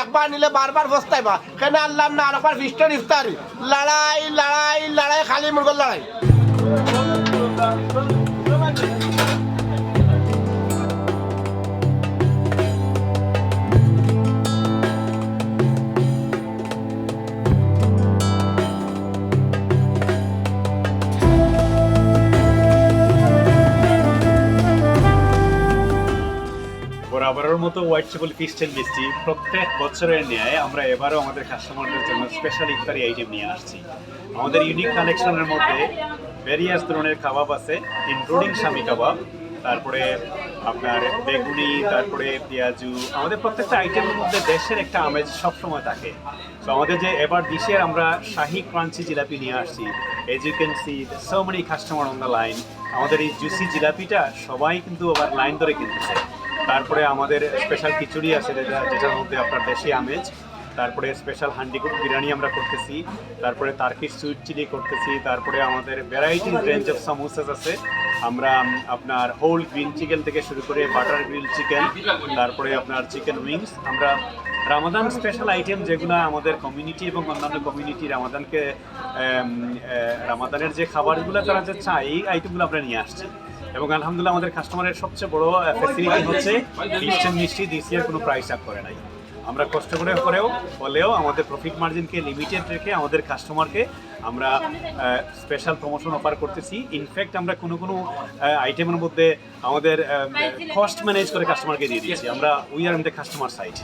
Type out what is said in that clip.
একবার নিলে বারবার বস্তাইবা কেন আল্লাহ না আরেকবার ফিস্টার ইফতারি লড়াই লড়াই লড়াই খালি মুরগোর লড়াই। বরাবরের মতো হোয়াইট চিপল ফিশ এন্ড মিষ্টি প্রত্যেক বছরের ন্যায় আমরা এবারও আমাদের কাস্টমারদের জন্য স্পেশাল ইফতারি আইটেম নিয়ে আসছি। আমাদের ইউনিক কালেকশনের মধ্যে ভেরিয়াস ধরনের কাবাব আছে, ইনক্লুডিং শামি কাবাব, তারপরে আপনার বেগুনি, তারপরে পেঁয়াজু। আমাদের প্রত্যেকটা আইটেমের মধ্যে দেশের একটা আমেজ সবসময় থাকে। তো আমাদের যে এবার ডিশের আমরা শাহি ক্রাঞ্চি জিলাপি নিয়ে আসছি। As you can see so many customer on the line. আমাদের এই জুসি জিলাপিটা সবাই কিন্তু আবার লাইন ধরে কিনতেছে। তারপরে আমাদের স্পেশাল খিচুড়ি আছে যেটার মধ্যে আপনার দেশি আমেজ। তারপরে স্পেশাল হান্ডিকুট বিরিয়ানি আমরা করতেছি, তারপরে টার্কিশ সুইট চিলি করতেছি, তারপরে আমাদের ভ্যারাইটিস রেঞ্জ অফ সামোসাস আছে। আমরা আপনার হোল গ্রিন চিকেন থেকে শুরু করে বাটার গ্রিল চিকেন, তারপরে আপনার চিকেন উইংস। আমরা রামাদান স্পেশাল আইটেম যেগুলো আমাদের কমিউনিটি এবং অন্যান্য কমিউনিটি রামাদানের যে খাবারগুলো তারা যে চায় এই আইটেমগুলো আমরা নিয়ে আসছি। এবং আলহামদুলিল্লাহ আমাদের কাস্টমারের সবচেয়ে বড় ফ্যাসিলিটি হচ্ছে ফিশ এন্ড মিষ্টি দিস ইয়ার কোনো প্রাইস আপ করে নাই। আমরা কষ্ট করে হলেও আমাদের প্রফিট মার্জিনকে লিমিটেড রেখে আমাদের কাস্টমারকে আমরা স্পেশাল প্রমোশন অফার করতেছি। ইনফ্যাক্ট আমরা কোনো আইটেমের মধ্যে আমাদের কস্ট ম্যানেজ করে কাস্টমারকে দিয়ে দিচ্ছি। আমরা we are in the customer side.